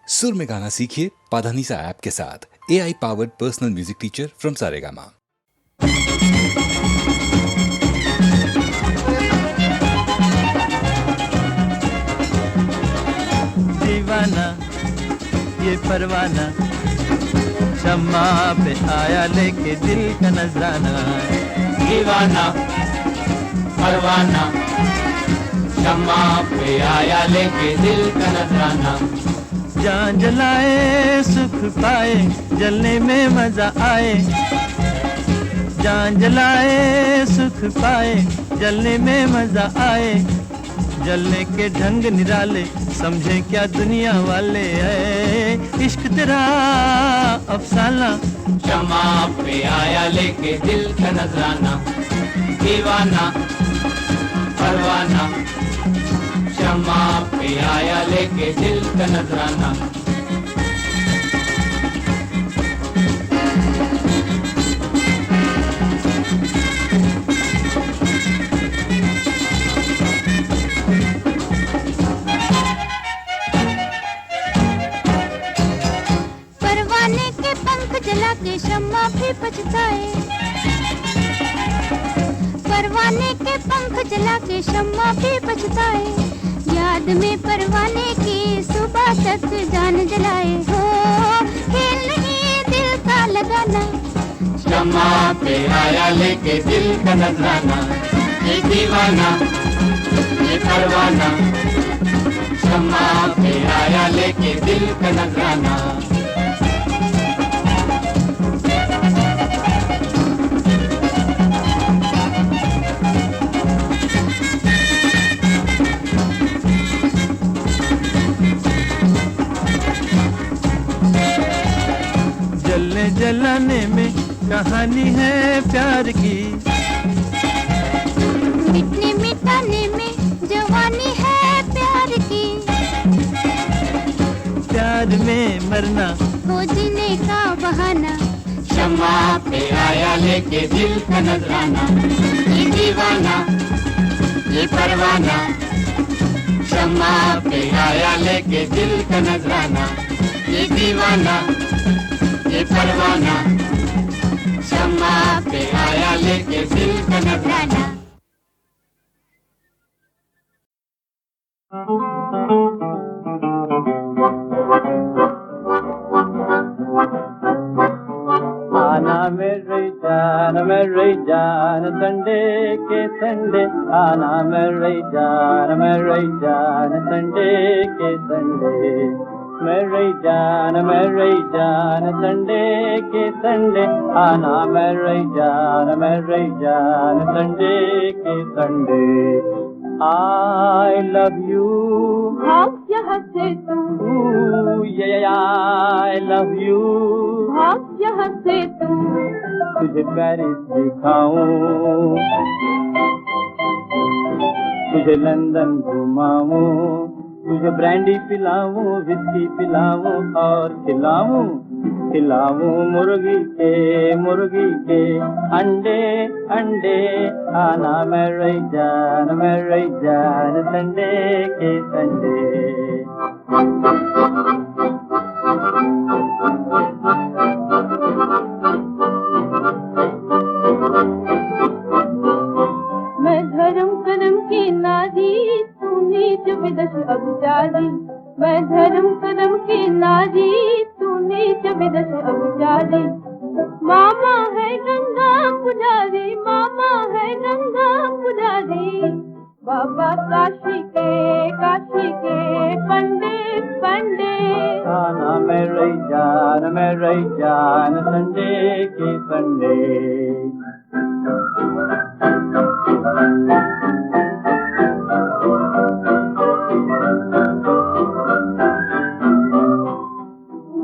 सुर में गाना सीखिए पाधानीसा ऐप के साथ। AI powered personal music teacher from Saregama. दीवाना ये परवाना शम्मा पे आया लेके दिल का नजराना। दीवाना परवाना शम्मा पे आया लेके दिल का नजराना। जान जलाए सुख पाए जलने में मजा आए। जान जलाए सुख पाए जलने में मजा आए। जलने के ढंग निराले समझे क्या दुनिया वाले है। इश्क तेरा अफसाना शम्मा पे आया लेके दिल का नजराना। दीवाना परवाना शम्मा पे आया लेके दिल का नजराना। परवाने के पंख जला के शम्मा भी पछताए। परवाने के पंख जला के शम्मा भी पछताए। याद में परवाने की सुबह तक जान जलाए। हो खेल नहीं दिल का लगाना। शम्मा पे आया लेके दिल का नजराना। ये दीवाना ये परवाना शम्मा पे आया लेके दिल का नजराना। जलने जलाने में कहानी है प्यार की। मिटने मिटाने में जवानी है प्यार की। प्यार में मरना हो जीने का बहाना। शम्मा पे आया लेके दिल का नजराना। ये दीवाना ये परवाना शम्मा पे आया लेके दिल का नजराना। ये दीवाना ये परवाना शम्मा पे आया लेके दिल का नजराना। आना मेरी जान संडे के संडे। आना मेरी जान संडे के संडे। मेरी जान संडे के संडे। आना मेरी जान संडे के संडे। I love you हाँ यहाँ से तू। I love you हाँ यहाँ से तू। तुझे पेरिस दिखाऊं तुझे लंदन घुमाऊं। तुझे ब्रांडी पिलाऊं विस्की पिलाऊं और खिलाऊं मुर्गी के अंडे अंडे। आना मेरी जान संडे के संडे। मैं धर्म करम की नारी तू नीच विदश अभिचारी। मैं धर्म करम की नारी तू नीच विदश अभिचारी। मामा है गंगा पुजारी। मामा है गंगा पुजारी। बाबा काशी के पंडित पंडित। आना मेरी जान संडे के संडे।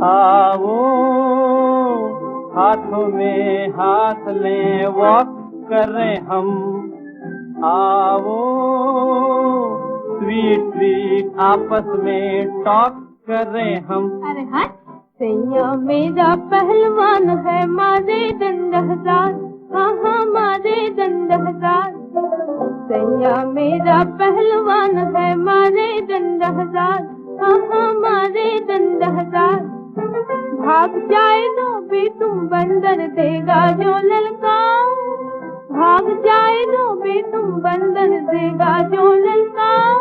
आओ हाथों में हाथ लें वॉक करें हम। आओ स्वीट आपस में टॉक करें हम। अरे हट सैया मेरा पहलवान है मारे दंड हजार। हाँ मारे दंड हजार। सैया मेरा पहलवान है मारे दंड हजार। हाँ मारे दंड भाग जाए तो भी तुम बंदर देगा जो ललकार, भाग जाए तो भी तुम बंदर देगा जो ललकार।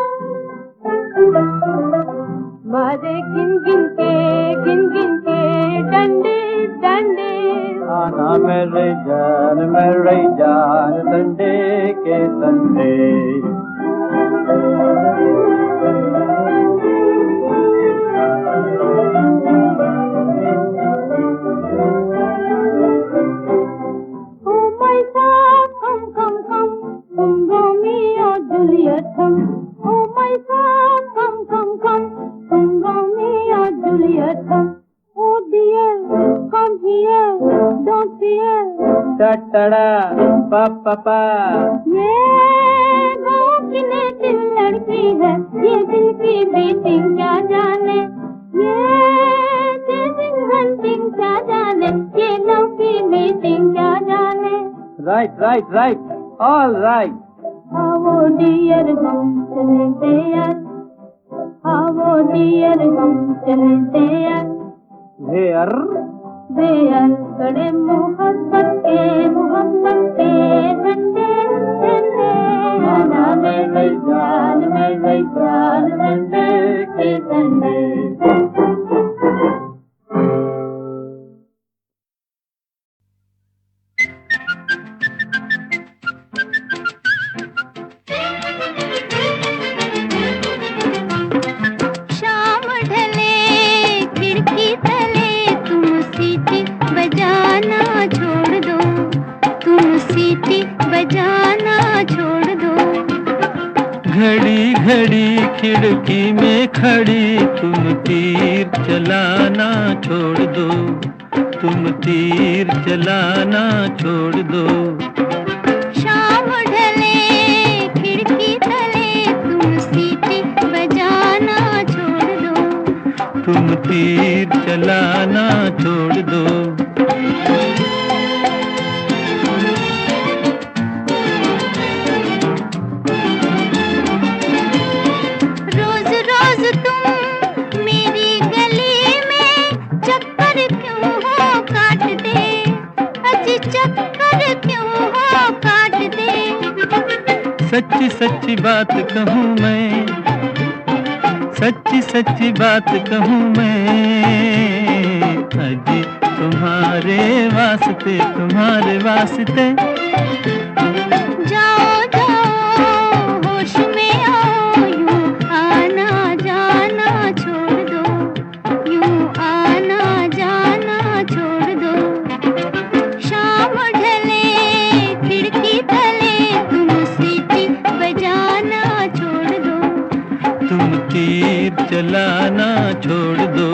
मारे गिन गिन के डंडे डंडे, आना मेरे जान संडे के Sunday. Oh my God, come come come, come Romeo Juliet come. Oh my God, come come come, come Romeo Juliet come. Oh dear, come here, don't fear. टटड़ा पापा ये गाँव की नेटिव लड़की है, ये दिल की बीटिंग क्या जाने, ये चेजिंग हंटिंग क्या जाने, ये लव की मीटिंग क्या जाने। Right all right. आओ डियर हम चलते यार, आओ डियर हम चलते यार। बेयर कड़े मोहब्बत के झंडे झंडे, आना मेरे जान संडे के संडे। शाम ढले खिड़की तले तुम सीटी बजाना छोड़ दो, तुम सीटी बजाना छोड़ दो। घड़ी घड़ी खिड़की में खड़ी तुम तीर चलाना छोड़ दो, तुम तीर चलाना छोड़ दो। शाम ढले खिड़की तले तुम सीटी बजाना छोड़ दो, तुम तीर चलाना छोड़ दो। रोज रोज तुम मेरी गली में चक्कर क्यों हो काटते, अजी चक्कर क्यों हो काटते। सच्ची सच्ची बात कहूँ मैं, सच्ची बात कहूँ मैं, अजी तुम्हारे वास्ते जाओ जाओ होश में आओ, यूं आना जाना छोड़ दो, यूं आना जाना छोड़ दो। शाम ढले खिड़की तले तुम सीटी बजाना छोड़ दो, तुम तीर चलाना छोड़ दो।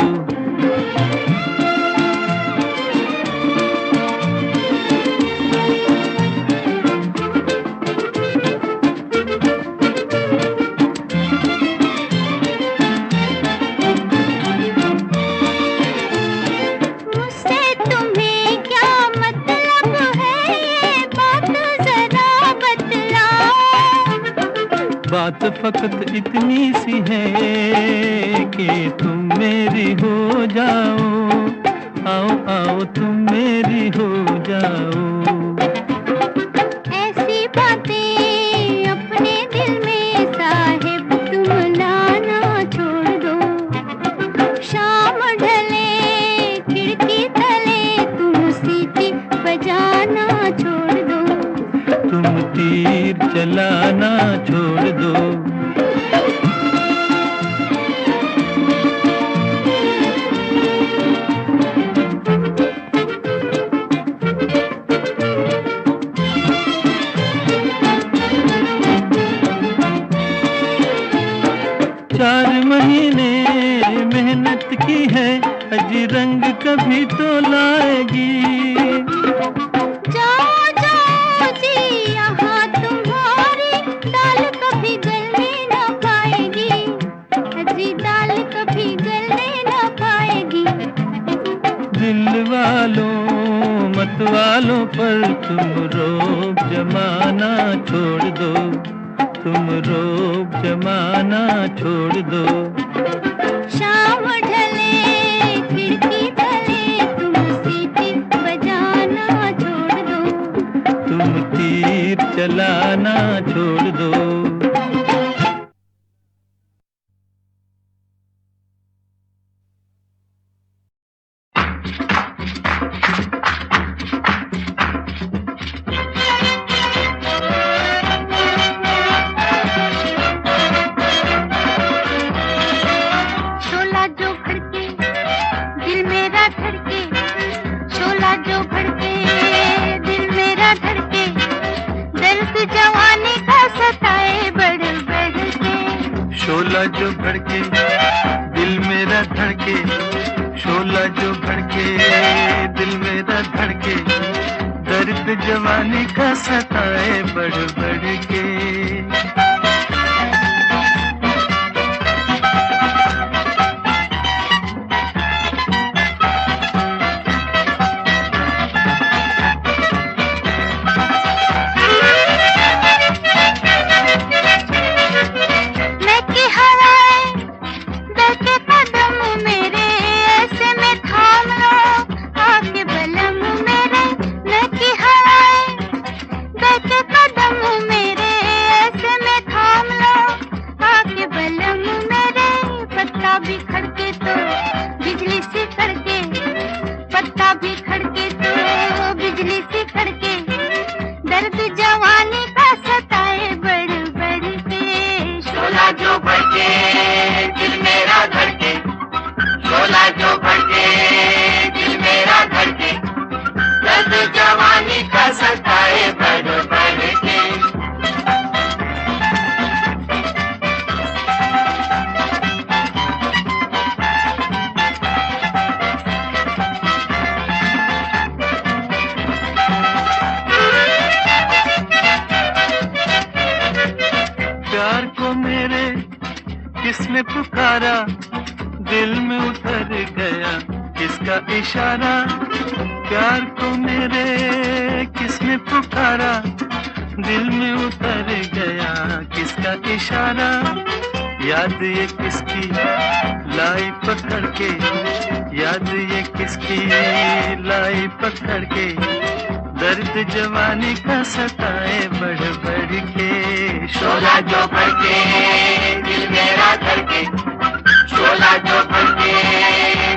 मुझसे तुम्हें क्या मतलब है, ये बात जरा बतलाओ। बात फकत इतनी सी है कि तुम मेरी हो जाओ, आओ आओ तुम मेरी हो जाओ। ऐसी बातें अपने दिल में साहिब तुम लाना छोड़ दो। शाम ढले खिड़की तले तुम सीटी बजाना छोड़ दो, तुम तीर चलाना छोड़ दो। चार महीने मेहनत की है, अजी रंग कभी तो लाएगी। जाओ जाओ जी यहाँ तुम्हारी दाल कभी गलने न पाएगी, अजी दाल कभी गलने न पाएगी। दिल वालों मत वालों पर तुम रोब जमाना छोड़ दो, तुम रोब जमाना छोड़ दो। शाम ढले खिड़की तले गाना छोड़ दो। शोला जो भड़के दिल मेरा धड़के, शोला जो भड़के दिल मेरा धड़के, दर्द जवानी का सताए बढ़ बढ़ के। शोला जो भड़के दिल मेरा धड़के, शोला जो भड़के दिल मेरा धड़के, दर्द जवानी का सताए बढ़ बढ़ के। भी खड़के तो बिजली सी खड़के, पत्ता भी खड़के तो बिजली सी खड़के, दर्द जवानी का सताए बढ़ बढ़ के। शोला जो भड़के दिल मेरा धड़के, शोला जो भड़के दिल मेरा धड़के, दर्द जवानी का सताए बढ़ बढ़ के। प्यार को मेरे किसने पुकारा, दिल में उतर गया किसका इशारा। प्यार को मेरे किसने पुकारा, दिल में उतर गया किसका इशारा। याद ये किसकी लाई पकड़ के, याद ये किसकी लाई पकड़ के, दर्द जवानी का सताए बढ़ बढ़ के। शोला जो भड़के दिल मेरा धड़के, शोला जो भड़के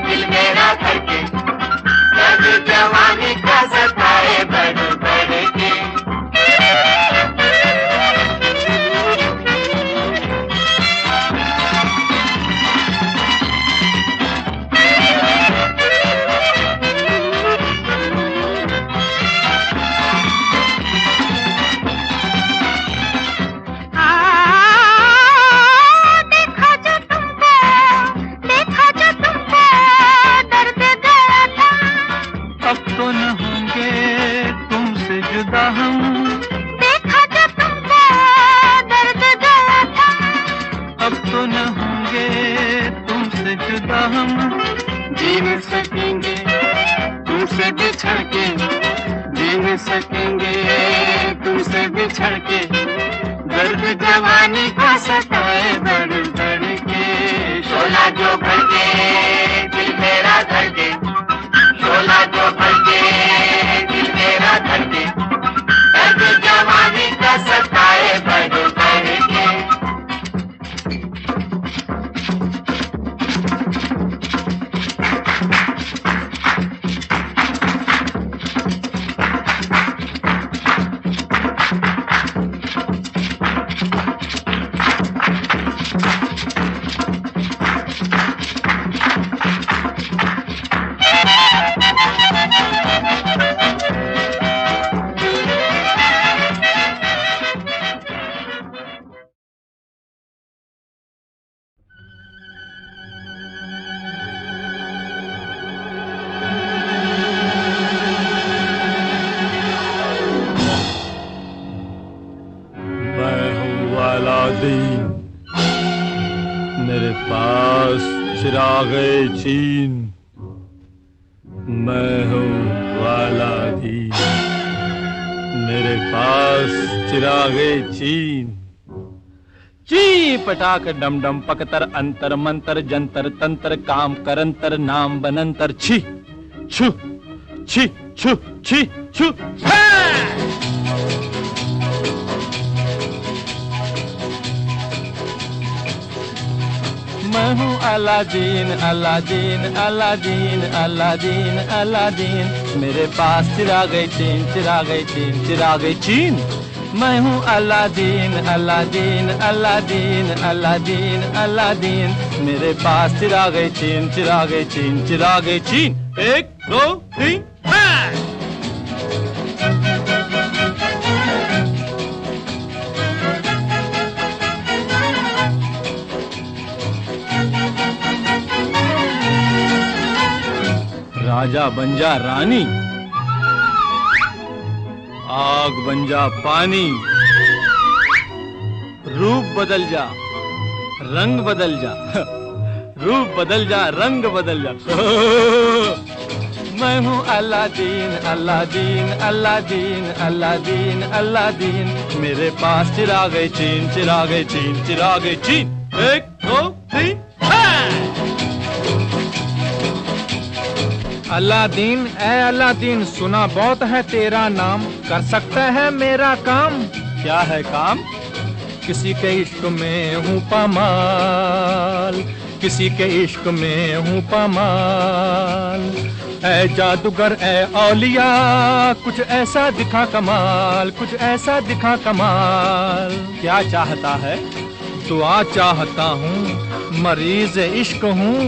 दिल मेरा धड़के, दर्द जवानी का सताए बढ़ बढ़ के। जीने सकेंगे तुमसे बिछड़ के, जीने सकेंगे तुमसे बिछड़ के, दर्द जवानी का सताए बढ़ बढ़ के। शोला जो भड़के दिल मेरा धड़के, शोला जो भड़के दिल मेरा धड़के, दर्द जवानी का सताए बढ़ बढ़ के। अलादीन, मेरे पास चिरागे चीन, मैं हूँ अलादीन, मेरे पास चिरागे चीन। ची पटाक डम डम पकतर अंतर मंतर जंतर तंत्र काम करंतर नाम बनंतर छी छु छी छु छी छु। मैं हूँ Aladdin Aladdin Aladdin Aladdin Aladdin, मेरे पास चिरागे चीन चिरागे चीन चिरागे चीन। मैं हूँ Aladdin Aladdin Aladdin Aladdin Aladdin, मेरे पास चिरागे चीन चिरागे चीन चिरागे चीन। 1 2 3 राजा बन जा रानी, आग बन जा पानी, रूप बदल जा रंग बदल जा, रूप बदल जा रंग बदल जा। मैं हूँ Aladdin Aladdin Aladdin Aladdin Aladdin, मेरे पास चिरागे चीन चिरागे चीन चिरागे चीन। 1 2 3 अलादीन ए अलादीन, सुना बहुत है तेरा नाम, कर सकता है मेरा काम। क्या है काम? किसी के इश्क में हूँ पामाल, किसी के इश्क में हूँ पामाल। ऐ जादूगर ए औलिया, कुछ ऐसा दिखा कमाल, कुछ ऐसा दिखा कमाल। क्या चाहता है? दुआ चाहता हूँ, मरीज इश्क हूँ,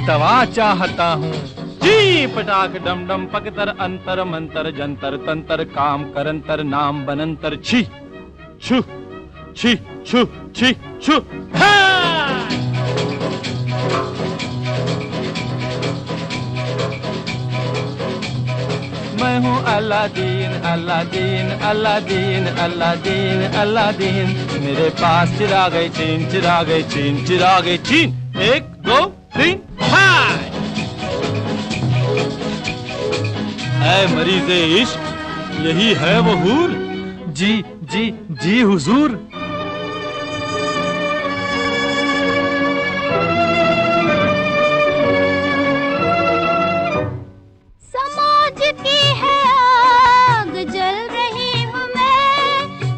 दवा चाहता हूँ। जी पटाक डम डम पकतर अंतर मंतर जंतर तंतर, काम करंतर नाम बनंतर, छी छू छी छू छी छू। मैं हूँ Aladdin Aladdin Aladdin Aladdin Aladdin, मेरे पास चिरागे चीन चिरागे चीन चिरागे चीन। 1 2 3 ऐ मरीज़े इश्क, यही है वो हूर। जी जी जी हुजूर। समाज की है आग जल रही हूँ मैं,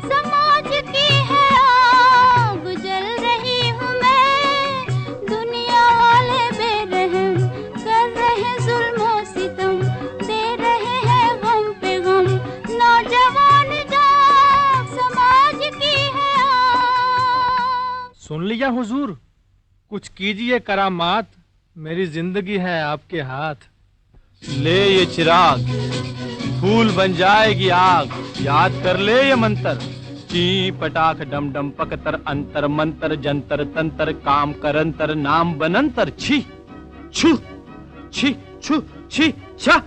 समाज की है आग जल रही हूँ मैं। दुनिया वाले बेरहम कर रहे जुल्म और सितम, दे रहे हैं गम पे गम, नौजवान जाग समाज की है आग। सुन लिया हुजूर, कुछ कीजिए करामात, मेरी जिंदगी है आपके हाथ। ले ये चिराग, फूल बन जाएगी आग, याद कर ले ये मंत्र। ची पटाख डम डम पकतर अंतर मंतर जंतर तंतर, काम करंतर नाम बनंतर, छी छू छी छू छी छा।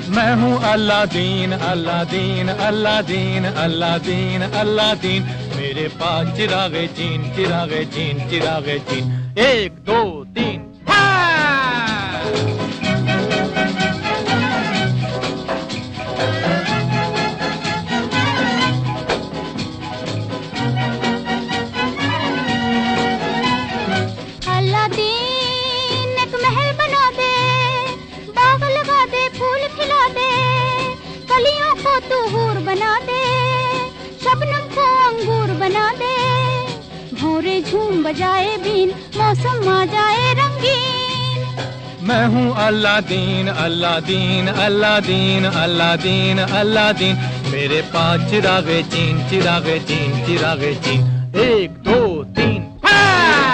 मैं हूँ Aladdin Aladdin Aladdin Aladdin Aladdin, मेरे पास चिरागे चीन चिरागे चीन चिरागे चीन। 1 2 3 अलादीन एक महल बना दे, बाग लगा दे, फूल खिला दे, कलियों को तू हूर बना दे, शबनम को अंगूर बना दे। भौरे झूम बजाए बीन, मौसम आ जाए रंगीन। मैं हूँ Aladdin Aladdin Aladdin Aladdin Aladdin, मेरे पास चिरागे चीन चिरागे चीन चिरागे चीन। 1 2 3 अलादीन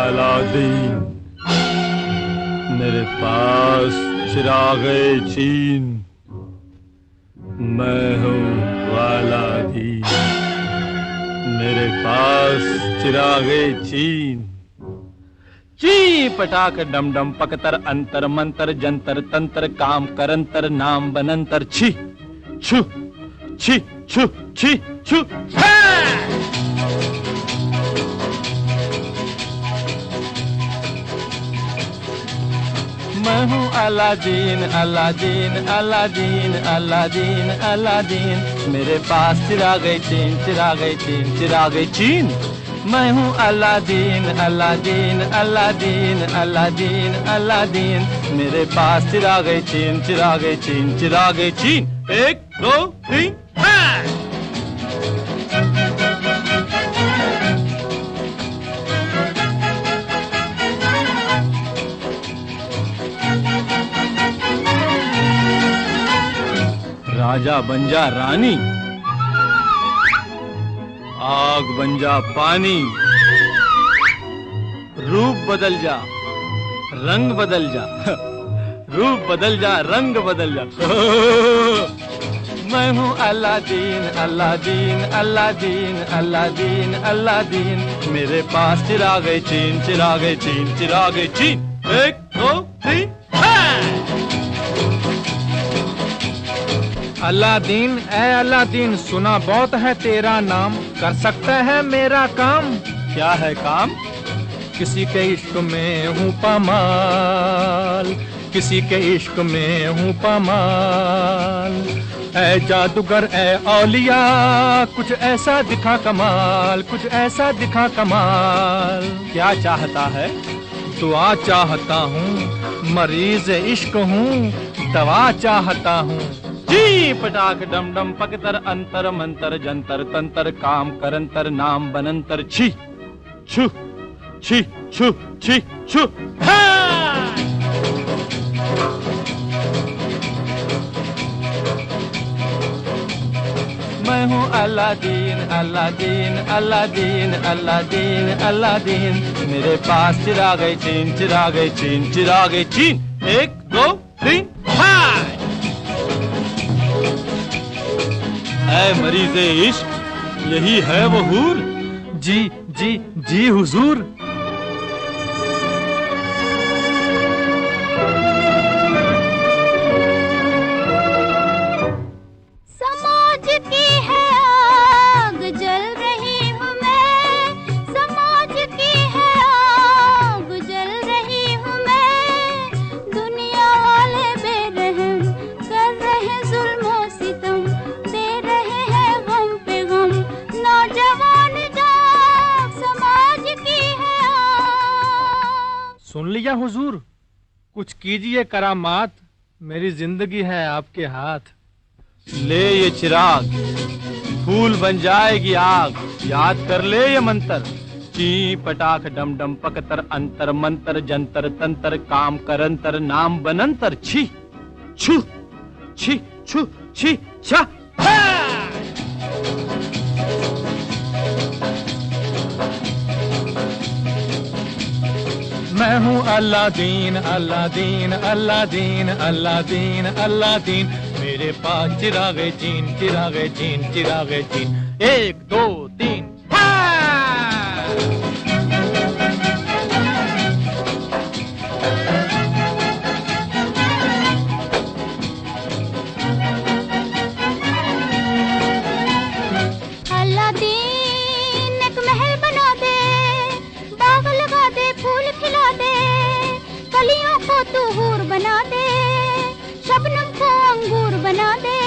अलादीन, मेरे पास चिरागे चीन, मैं हूँ अलादीन, मेरे पास चिरागे चीन। ची पटाक डम डम पकतर अंतर मंतर जंतर तंत्र काम करंतर नाम बनंतर छी छु छी छु छी छु। मैं हूँ Aladdin Aladdin Aladdin Aladdin Aladdin, मेरे पास चिरागे चीन चिरागे चीन चिरागे चीन। मैं हूँ Aladdin Aladdin Aladdin Aladdin Aladdin, मेरे पास चिरागे चीन चिरागे चीन चिरागे चीन। 1 2 3 राजा बन जा रानी, आग बन जा पानी, रूप बदल जा रंग बदल जा, रूप बदल जा रंग बदल जा। मैं हूँ Aladdin Aladdin Aladdin Aladdin Aladdin, मेरे पास चिरागे चीन चिरागे चीन चिरागे चीन। 1 2 3 अलादीन ए अलादीन, सुना बहुत है तेरा नाम, कर सकता है मेरा काम। क्या है काम? किसी के इश्क में हूँ पामाल, किसी के इश्क में हूँ पामाल। ऐ जादूगर ऐ औलिया, कुछ ऐसा दिखा कमाल, कुछ ऐसा दिखा कमाल। क्या चाहता है? दुआ चाहता हूँ, मरीज इश्क हूँ, दवा चाहता हूँ। जी पटाक डम डम पकतर अंतर मंतर जंतर तंतर काम करंतर नाम बनंतर छी छु छी छु छी छु। मैं हूँ Aladdin Aladdin Aladdin Aladdin Aladdin, मेरे पास चिरागे चीन चिरागे चीन चिरागे चीन। 1 2 3 ऐ मरीज़े इश्क, यही है वो हूर। जी जी जी हुजूर। समाज की है आग जल रही हूँ मैं, समाज की है आग जल रही हूँ मैं। दुनिया वाले बेरहम कर रहे जुल्म और सितम, दे रहे हैं गम पे गम, नौजवान जाग समाज की है आग। सुन लिया हुजूर, कुछ कीजिए करामात, मेरी जिंदगी है आपके हाथ। ले ये चिराग, फूल बन जाएगी आग, याद कर ले ये मंत्र। ची पटाख डम डम पकतर अंतर मंतर जंतर तंतर काम करंतर नाम बनंतर छी छु छी छु छी छा। मैं हूँ Aladdin Aladdin Aladdin Aladdin Aladdin, मेरे पास चिरागे चीन चिरागे चीन चिरागे चीन। 1 2 3 अलादीन एक महल बना दे, बाग लगा दे, फूल खिला दे, कलियों को तू हूर बना दे, शबनम को अंगूर बना दे,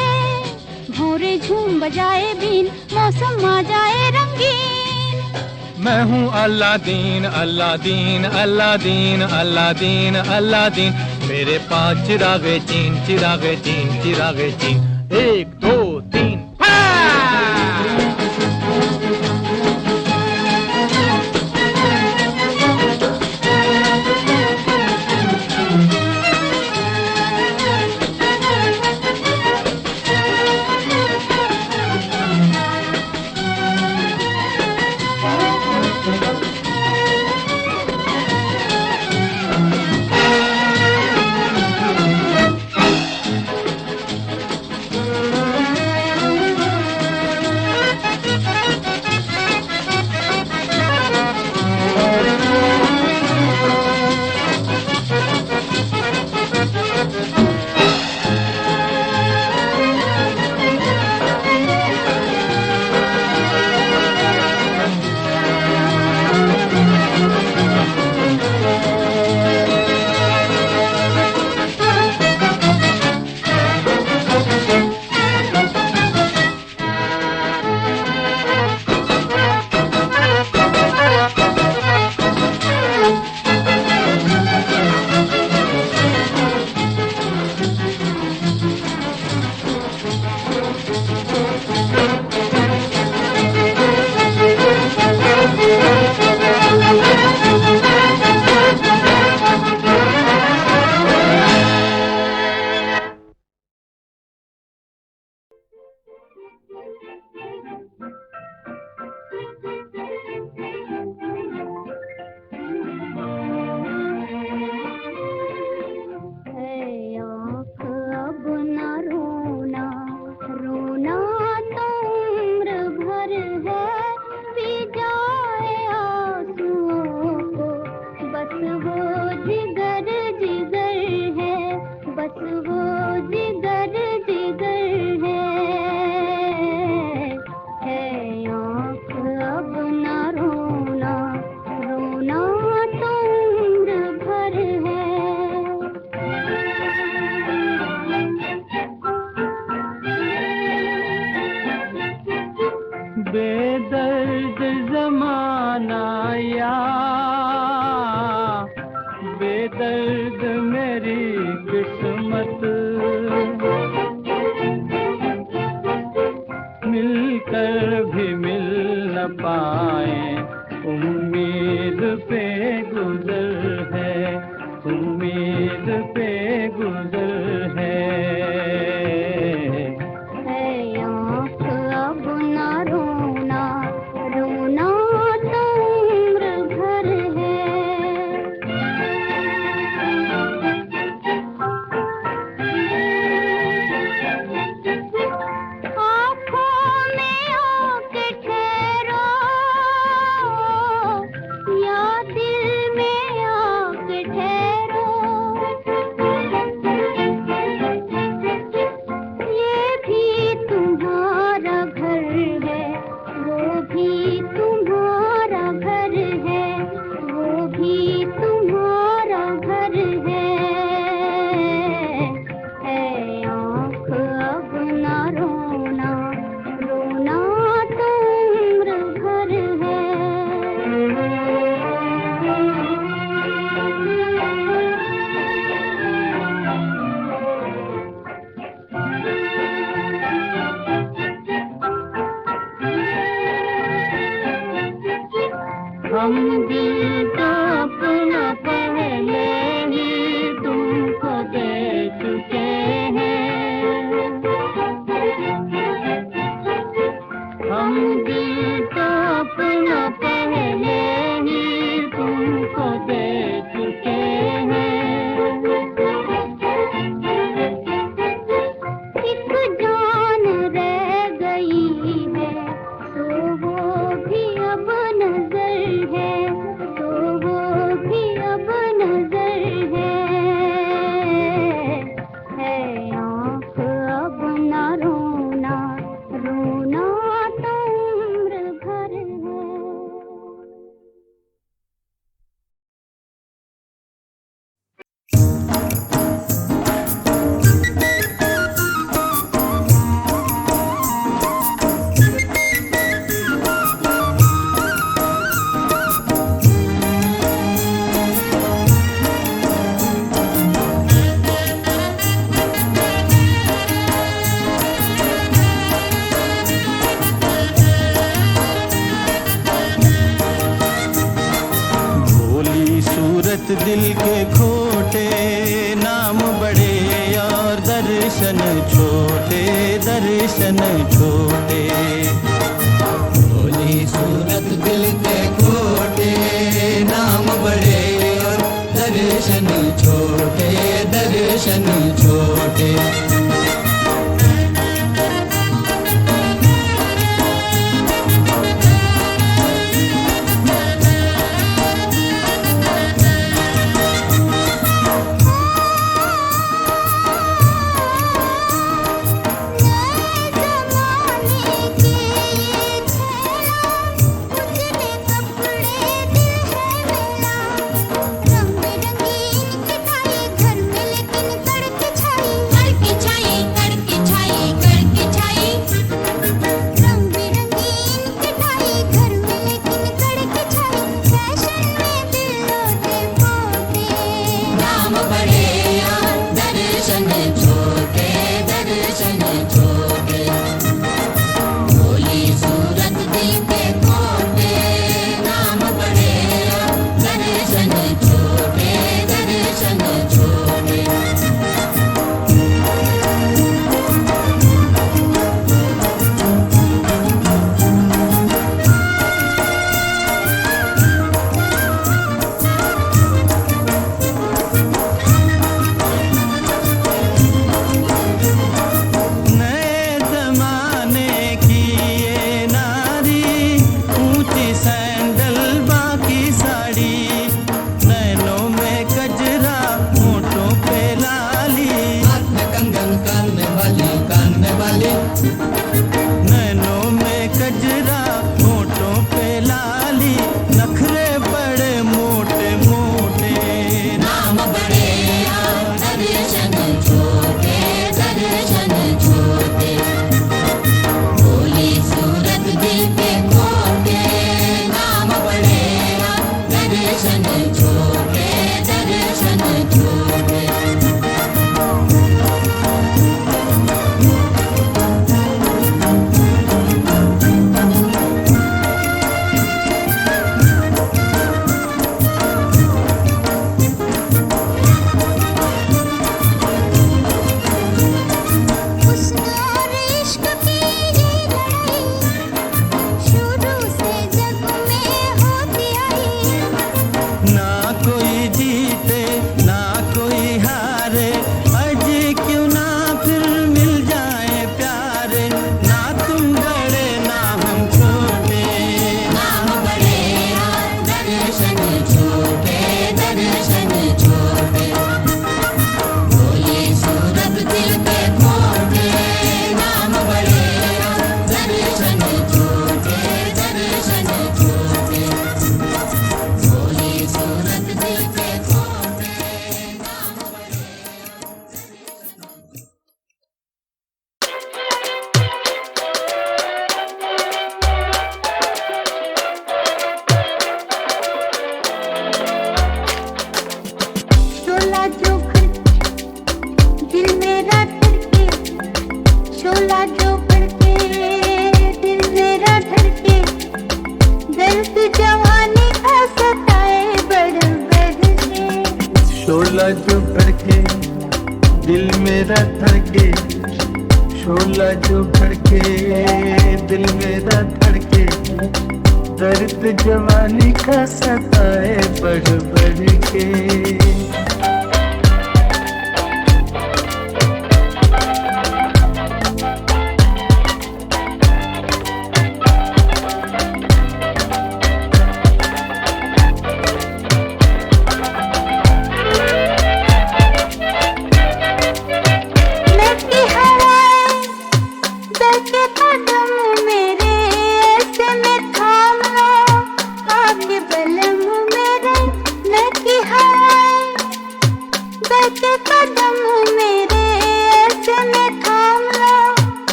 भौरे झूम बजाए बीन, मौसम आ जाए रंगीन। मैं हूँ Aladdin Aladdin Aladdin Aladdin Aladdin, मेरे पास चिरागे चीन चिरागे चीन चिरागे चीन। 1 2 3 मैं मेरी किस्मत, मिलकर भी मिल न पाए, उम्मीद पे गुजर है, उम्मीद पे गुजर है। आँख अब न रोना, रोना तो उम्र भर है। आँखों में आके ठहरो, या दिल में आके ठहरो, ये भी तुम्हारा घर है, वो भी तुम्हारा घर है, वो भी तुम्हारा घर है। ऐ आँख अब न रोना, रोना तो उम्र भर है। हम दिल तो अपना पहले ही तुमको दे चुके हैं, हम दिल तो अपना पहले ही तुमको दे चुके हैं। एक जान रह गई है, तो वो भी अब नजर है, तो वो भी अब नजर है। आँख अब न रोना, रोना तो उम्र भर है। भोली सूरत दिल के खोटे, नाम बड़े और दर्शन छोटे, दर्शन छोटे। भोली सूरत दिल के खोटे, नाम बड़े और दर्शन छोटे, दर्शन छोटे। नए ज़माने की शोला जो भड़के दिल मेरा धड़के, शोला जो भड़के दिल मेरा धड़के, दर्द जवानी का सताए बढ़ बढ़ के।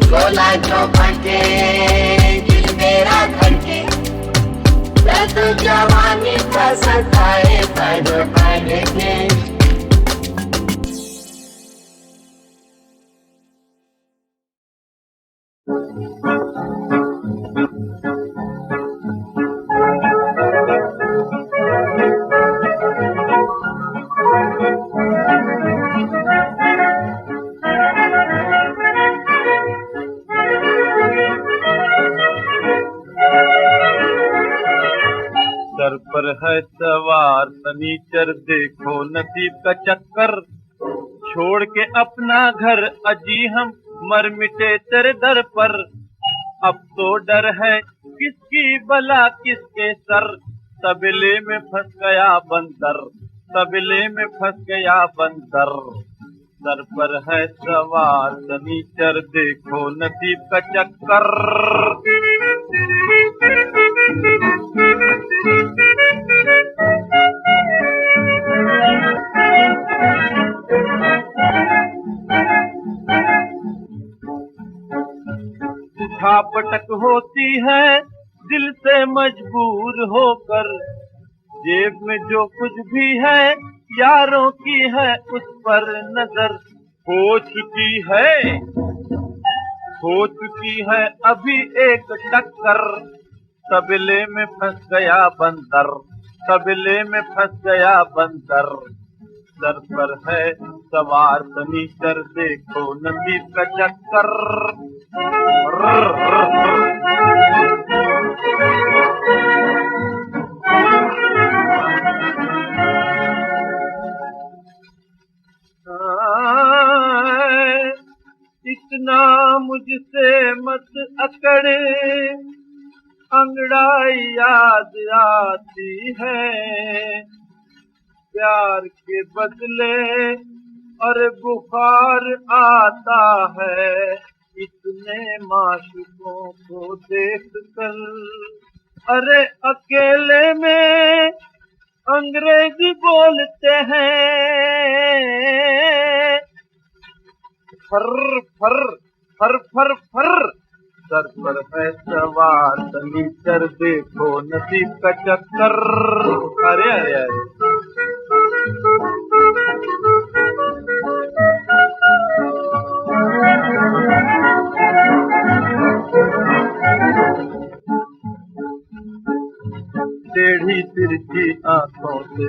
शोला जो भड़के दिल मेरा धड़के, दर्द जवानी का सताए बढ़ बढ़ के। सर पर है सवार शनिचर देखो नसीब का चक्कर, छोड़ के अपना घर अजी हम मर मिटे तेरे दर पर। अब तो डर है किसकी बला किसके सर, तबले में फंस गया बंदर, तबले में फंस गया बंदर। सर पर है सवार शनिचर देखो नसीब का चक्कर। उठापटक होती है दिल से मजबूर होकर, जेब में जो कुछ भी है यारों की है उस पर नजर। हो चुकी है अभी एक टक्कर, तबले में फंस गया बंदर, तबले में फंस गया बंदर। सर पर है सवार शनिचर देखो नसीब का चक्कर। इतना मुझसे मत अकड़, अंगड़ाई याद आती है प्यार के बदले और बुखार आता है इतने माशूकों को देख कर। अरे अकेले में अंग्रेजी बोलते हैं, फर फर फर फर फर। सर पर है सवार शनिचर देखो नसीब का चक्कर। अरे अरे अरे टेढ़ी तिरछी आंखों से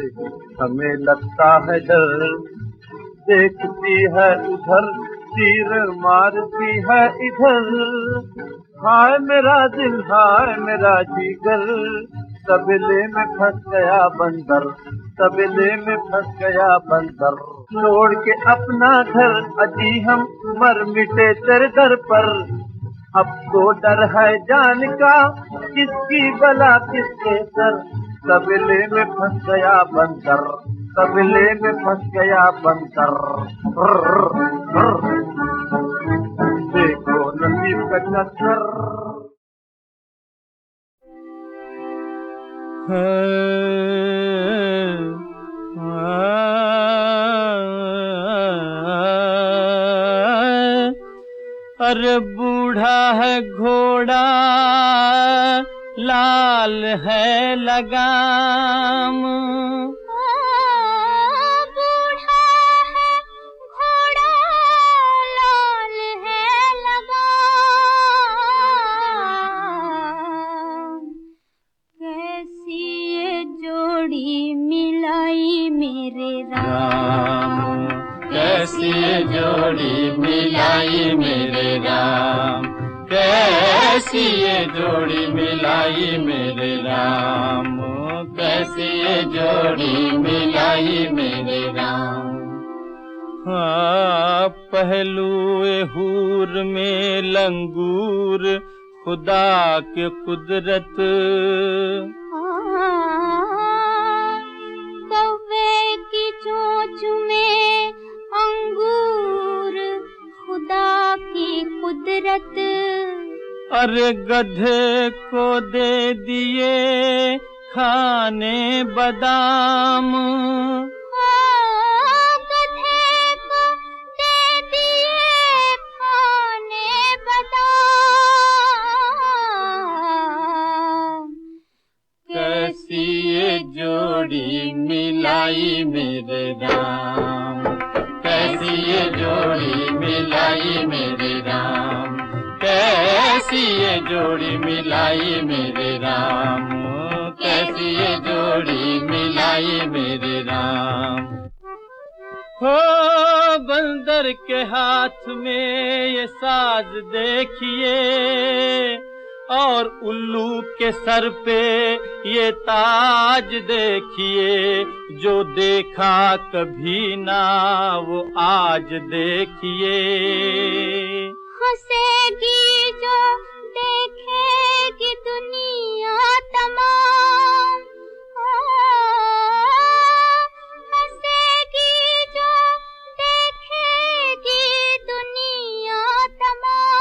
हमें लगता है डर, देखती है उधर तीर मारती है इधर। हाय मेरा दिल हाय मेरा जिगर, तबले में फंस गया बंदर, तबले में फंस गया बंदर। छोड़ के अपना घर अजी हम मर मिटे तेरे दर पर। अब तो डर है जान का किसकी बला किसके सर, तबले में फंस गया बंदर, तबले में फंस गया बंदर। देखो नसीब का चक्कर। अरे बूढ़ा बूढ़ा है घोड़ा लाल है लगाम, बूढ़ा है घोड़ा लाल है लगाम, कैसी ये जोड़ी मिलाई मेरे राम, कैसी ये जोड़ी मिलाई मेरे राम, कैसी ये जोड़ी मिलाई मेरे राम, कैसी ये जोड़ी मिलाई मेरे राम। हाँ, पहलुए हूर में लंगूर खुदा के कुदरत, कौवे की चोंच में अंगूर खुदा की कुदरत, अरे गधे को दे दिए खाने बादाम, गधे को दे दिए खाने बादाम, कैसी ये जोड़ी मिलाई मेरे राम, कैसी ये जोड़ी मिलाई मेरे राम, कैसी ये जोड़ी मिलाई मेरे राम, कैसी ये जोड़ी मिलाई मेरे राम। हो बंदर के हाथ में ये साज देखिए, और उल्लू के सर पे ये ताज देखिए, जो देखा कभी ना वो आज देखिए। हंसेगी जो देखेगी दुनिया तमाम, हंसेगी जो देखेगी दुनिया तमाम,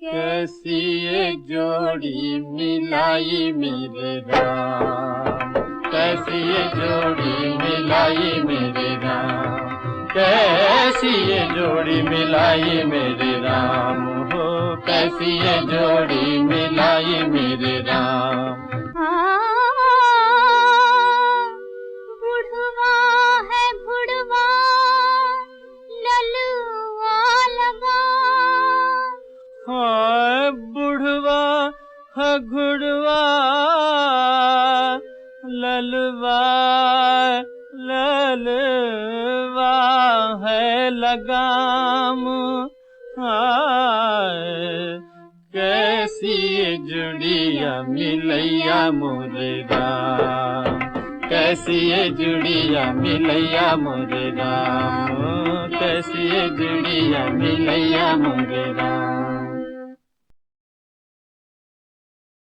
कैसी ये जोड़ी मिलाई मेरे राम, कैसी ये जोड़ी मिलाई मेरे राम, कैसी ये जोड़ी मिलाई मेरे राम, हो कैसी ये जोड़ी मिलाई मेरे राम। बुढ़वा है घुड़वा ललुआ लगा, हाँ बुढ़वा है घुड़वा ललवा ललवा है लगाम, हाय कैसी ये जुड़िया मिलैया मोरे राम, कैसी ये जुड़िया मिलैया मोरे राम, कैसी ये जुड़िया मिलैया मोरे राम।